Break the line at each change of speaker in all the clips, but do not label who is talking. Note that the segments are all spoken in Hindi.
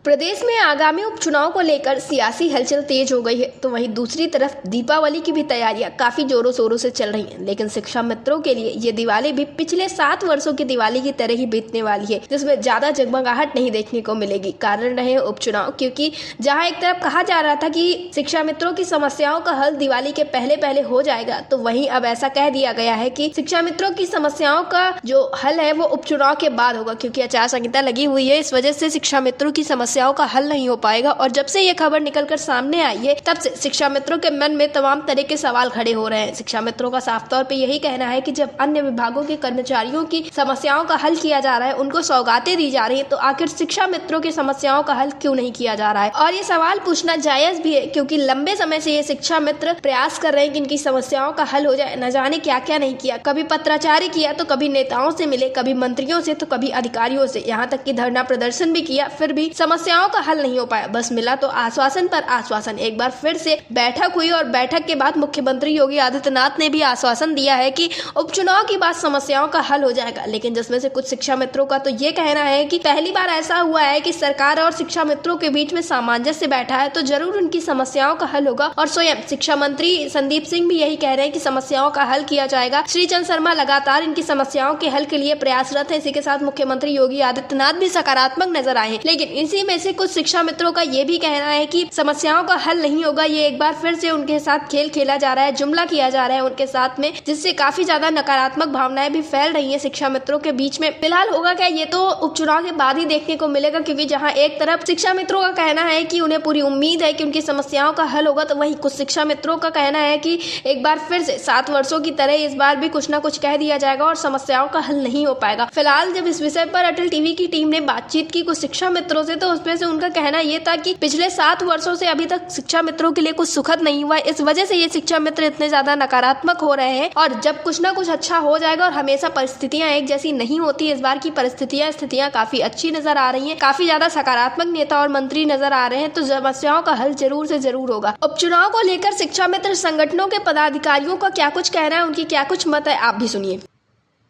प्रदेश में आगामी उपचुनाव को लेकर सियासी हलचल तेज हो गई है, तो वहीं दूसरी तरफ दीपावली की भी तैयारियां काफी जोरों शोरों से चल रही हैं। लेकिन शिक्षा मित्रों के लिए ये दिवाली भी पिछले 7 वर्षों की दिवाली की तरह ही बीतने वाली है, जिसमें ज्यादा जगमगाहट नहीं देखने को मिलेगी। कारण रहे उपचुनाव, क्योंकि जहां एक तरफ कहा जा रहा था कि शिक्षा मित्रों की समस्याओं का हल दिवाली के पहले पहले हो जाएगा, तो वहीं अब ऐसा कह दिया गया है कि शिक्षा मित्रों की समस्याओं का जो हल है वो उपचुनाव के बाद होगा, क्योंकि आचार संहिता लगी हुई है। इस वजह से शिक्षा मित्रों की समस्याओं का हल नहीं हो पाएगा। और जब से ये खबर निकलकर सामने आई है, तब से शिक्षा मित्रों के मन में तमाम तरह के सवाल खड़े हो रहे हैं। शिक्षा मित्रों का साफ तौर पे यही कहना है कि जब अन्य विभागों के कर्मचारियों की समस्याओं का हल किया जा रहा है, उनको सौगातें दी जा रही है, तो आखिर शिक्षा मित्रों की समस्याओं का हल क्यों नहीं किया जा रहा है। और ये सवाल पूछना जायज भी है, क्योंकि लंबे समय से ये शिक्षा मित्र प्रयास कर रहे हैं कि इनकी समस्याओं का हल हो जाए। न जाने क्या क्या नहीं किया, कभी पत्राचार किया, तो कभी नेताओं से मिले, कभी मंत्रियों से, तो कभी अधिकारियों से, यहाँ तक कि धरना प्रदर्शन भी किया, फिर भी समस्याओं का हल नहीं हो पाया। बस मिला तो आश्वासन पर आश्वासन। एक बार फिर से बैठक हुई और बैठक के बाद मुख्यमंत्री योगी आदित्यनाथ ने भी आश्वासन दिया है कि उपचुनाव के बाद समस्याओं का हल हो जाएगा। लेकिन जिसमें से कुछ शिक्षा मित्रों का तो ये कहना है कि पहली बार ऐसा हुआ है कि सरकार और शिक्षा मित्रों के बीच में सामंजस्य बैठा है, तो जरूर उनकी समस्याओं का हल होगा। और स्वयं शिक्षा मंत्री संदीप सिंह भी यही कह रहे हैं कि समस्याओं का हल किया जाएगा। श्रीचंद शर्मा लगातार इनकी समस्याओं के हल के लिए प्रयासरत है। इसी के साथ मुख्यमंत्री योगी आदित्यनाथ भी सकारात्मक नजर आए हैं। लेकिन इसी में से कुछ शिक्षा मित्रों का ये भी कहना है कि समस्याओं का हल नहीं होगा। ये एक बार फिर से उनके साथ खेल खेला जा रहा है, जुमला किया जा रहा है उनके साथ में, जिससे काफी ज्यादा नकारात्मक भावनाएं भी फैल रही है शिक्षा मित्रों के बीच में। फिलहाल होगा क्या, ये तो उपचुनाव के बाद ही देखने को मिलेगा, क्योंकि जहाँ एक तरफ शिक्षा मित्रों का कहना है कि उन्हें पूरी उम्मीद है कि उनकी समस्याओं का हल होगा, तो वहीं कुछ शिक्षा मित्रों का कहना है कि एक बार फिर से 7 वर्षों की तरह इस बार भी कुछ न कुछ कह दिया जाएगा और समस्याओं का हल नहीं हो पाएगा। फिलहाल जब इस विषय पर अटल टीवी की टीम ने बातचीत की कुछ शिक्षा मित्रों से, तो उसमें से उनका कहना ये था कि पिछले 7 वर्षों से अभी तक शिक्षा मित्रों के लिए कुछ सुखद नहीं हुआ। इस वजह से ये शिक्षा मित्र इतने ज्यादा नकारात्मक हो रहे हैं। और जब कुछ ना कुछ अच्छा हो जाएगा, और हमेशा परिस्थितियां एक जैसी नहीं होती, इस बार की स्थितियां काफी अच्छी नजर आ रही हैं, काफी ज्यादा सकारात्मक नेता और मंत्री नजर आ रहे हैं, तो समस्याओं का हल जरूर से जरूर होगा। उपचुनाव को लेकर शिक्षा मित्र संगठनों के पदाधिकारियों का क्या कुछ कहना है, उनकी क्या कुछ मत है, आप भी सुनिए।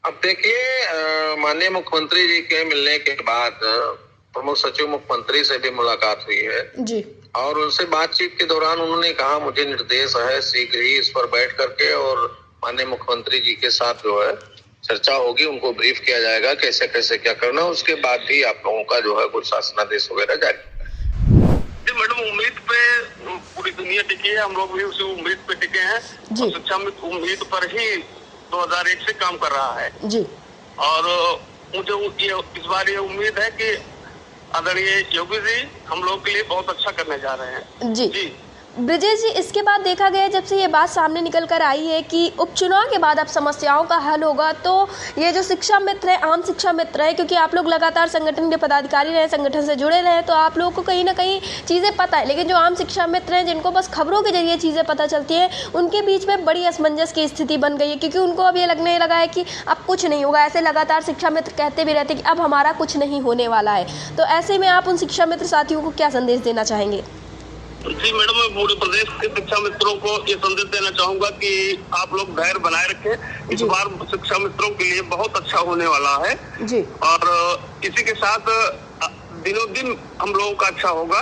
अब देखिए, माननीय मुख्यमंत्री जी के मिलने के बाद प्रमुख सचिव मुख्यमंत्री से भी मुलाकात हुई है जी, और उनसे बातचीत के दौरान उन्होंने कहा मुझे निर्देश है शीघ्र ही इस पर बैठ करके और माननीय मुख्यमंत्री जी के साथ जो है चर्चा होगी, उनको ब्रीफ किया जाएगा कैसे कैसे क्या करना, उसके बाद भी आप लोगों का जो है कुछ शासनादेश वगैरह जारी।
मैडम, उम्मीद पे पूरी दुनिया टिकी है, हम लोग भी उसी उम्मीद पे टिके हैं। और शिक्षा में उम्मीद पर ही 2001 से काम कर रहा है जी। और मुझे इस बार ये उम्मीद है कि आदरणीय योगी जी हम लोग के लिए बहुत अच्छा करने जा रहे हैं जी।
ब्रिजेश जी, इसके बाद देखा गया जब से ये बात सामने निकल कर आई है कि उपचुनाव के बाद अब समस्याओं का हल होगा, तो ये जो शिक्षा मित्र है, आम शिक्षा मित्र है, क्योंकि आप लोग लगातार संगठन के पदाधिकारी रहे, संगठन से जुड़े रहे, तो आप लोगों को कहीं ना कहीं चीज़ें पता है। लेकिन जो आम शिक्षा मित्र हैं, जिनको बस खबरों के जरिए चीज़ें पता चलती है, उनके बीच में बड़ी असमंजस की स्थिति बन गई है, क्योंकि उनको अब ये लगने लगा है कि अब कुछ नहीं होगा। ऐसे लगातार शिक्षा मित्र कहते भी रहते हैं कि अब हमारा कुछ नहीं होने वाला है। तो ऐसे में आप उन शिक्षा मित्र साथियों को क्या संदेश देना चाहेंगे?
जी मैडम, मैं पूरे प्रदेश के शिक्षा मित्रों को ये संदेश देना चाहूंगा कि आप लोग धैर्य बनाए रखें। इस बार शिक्षा मित्रों के लिए बहुत अच्छा होने वाला है जी। और इसी के साथ दिनों दिन हम लोगों का अच्छा होगा।